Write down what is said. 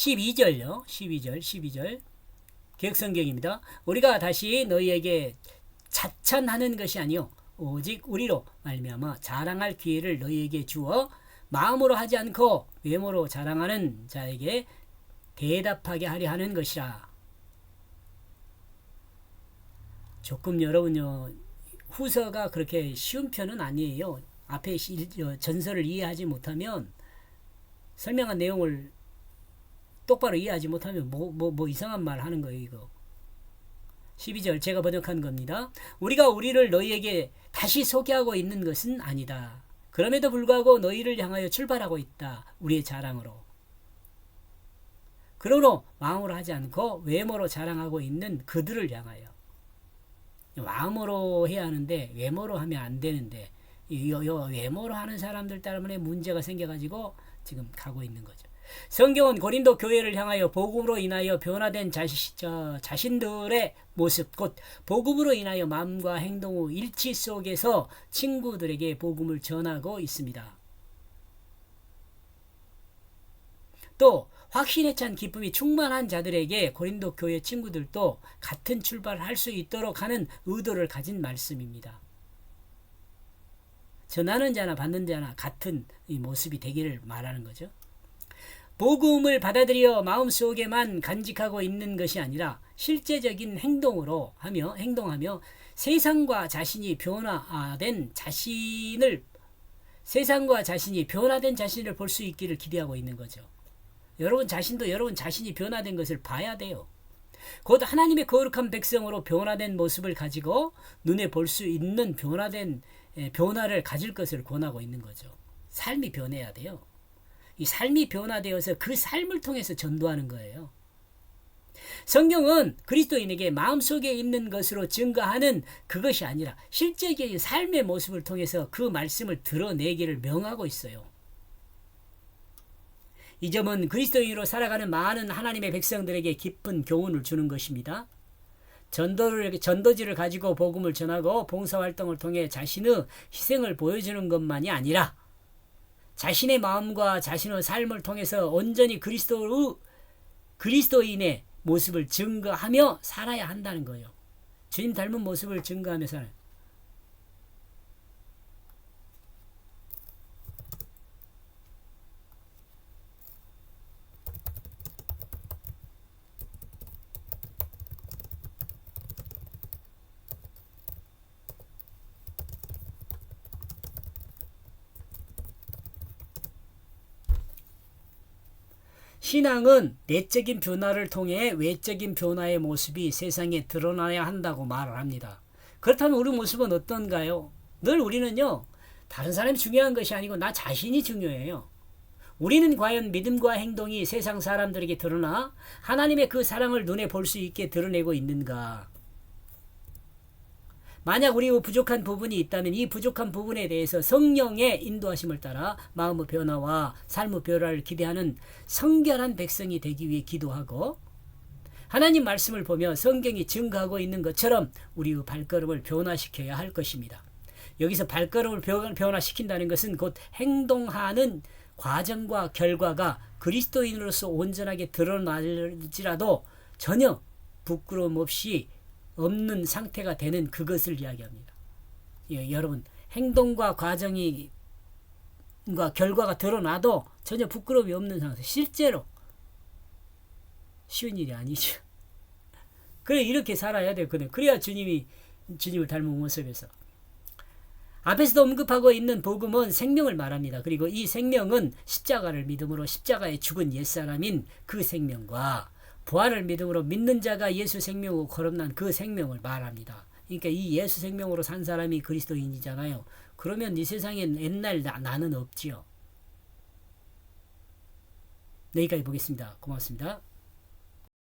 12절요. 12절. 개혁성경입니다. 우리가 다시 너희에게 자찬하는 것이 아니요 오직 우리로 말미암아 자랑할 기회를 너희에게 주어 마음으로 하지 않고 외모로 자랑하는 자에게 대답하게 하려 하는 것이라. 조금 여러분요, 후서가 그렇게 쉬운 편은 아니에요. 앞에 전설을 이해하지 못하면, 설명한 내용을 똑바로 이해하지 못하면 뭐 이상한 말 하는 거예요, 이거. 12절 제가 번역한 겁니다. 우리가 우리를 너희에게 다시 소개하고 있는 것은 아니다. 그럼에도 불구하고 너희를 향하여 출발하고 있다. 우리의 자랑으로. 그러므로 마음으로 하지 않고 외모로 자랑하고 있는 그들을 향하여. 마음으로 해야 하는데 외모로 하면 안 되는데 외모로 하는 사람들 때문에 문제가 생겨가지고 지금 가고 있는 거죠. 성경은 고린도 교회를 향하여 복음으로 인하여 변화된 자신들의 모습, 곧 복음으로 인하여 마음과 행동의 일치 속에서 친구들에게 복음을 전하고 있습니다. 또 확신에 찬 기쁨이 충만한 자들에게 고린도 교회 친구들도 같은 출발을 할 수 있도록 하는 의도를 가진 말씀입니다. 전하는 자나 받는 자나 같은 이 모습이 되기를 말하는 거죠. 복음을 받아들여 마음속에만 간직하고 있는 것이 아니라 실제적인 행동하며 세상과 자신이 변화된 자신을 볼 수 있기를 기대하고 있는 거죠. 여러분 자신도 여러분 자신이 변화된 것을 봐야 돼요. 곧 하나님의 거룩한 백성으로 변화된 모습을 가지고 눈에 볼 수 있는 변화를 가질 것을 권하고 있는 거죠. 삶이 변해야 돼요. 이 삶이 변화되어서 그 삶을 통해서 전도하는 거예요. 성경은 그리스도인에게 마음속에 있는 것으로 증거하는 그것이 아니라 실제적인 삶의 모습을 통해서 그 말씀을 드러내기를 명하고 있어요. 이 점은 그리스도인으로 살아가는 많은 하나님의 백성들에게 깊은 교훈을 주는 것입니다. 전도지를 가지고 복음을 전하고 봉사활동을 통해 자신의 희생을 보여주는 것만이 아니라 자신의 마음과 자신의 삶을 통해서 온전히 그리스도인의 모습을 증거하며 살아야 한다는 거예요. 주님 닮은 모습을 증거하며 살아요. 신앙은 내적인 변화를 통해 외적인 변화의 모습이 세상에 드러나야 한다고 말을 합니다. 그렇다면 우리 모습은 어떤가요? 늘 우리는요, 다른 사람이 중요한 것이 아니고 나 자신이 중요해요. 우리는 과연 믿음과 행동이 세상 사람들에게 드러나 하나님의 그 사랑을 눈에 볼 수 있게 드러내고 있는가? 만약 우리의 부족한 부분이 있다면 이 부족한 부분에 대해서 성령의 인도하심을 따라 마음의 변화와 삶의 변화를 기대하는 성결한 백성이 되기 위해 기도하고 하나님 말씀을 보며 성경이 증거하고 있는 것처럼 우리의 발걸음을 변화시켜야 할 것입니다. 여기서 발걸음을 변화시킨다는 것은 곧 행동하는 과정과 결과가 그리스도인으로서 온전하게 드러날지라도 전혀 부끄러움 없이 없는 상태가 되는 그것을 이야기합니다. 여러분 행동과 과정과 결과가 드러나도 전혀 부끄러움이 없는 상태. 실제로 쉬운 일이 아니죠. 그래 이렇게 살아야 되거든요. 그래야 주님을 닮은 모습에서. 앞에서도 언급하고 있는 복음은 생명을 말합니다. 그리고 이 생명은 십자가를 믿음으로 십자가에 죽은 옛사람인 그 생명과 부활을 믿음으로 믿는 자가 예수 생명으로 거듭난 그 생명을 말합니다. 그러니까 이 예수 생명으로 산 사람이 그리스도인이잖아요. 그러면 이 세상엔 옛날 나는 없지요. 여기까지 보겠습니다. 고맙습니다.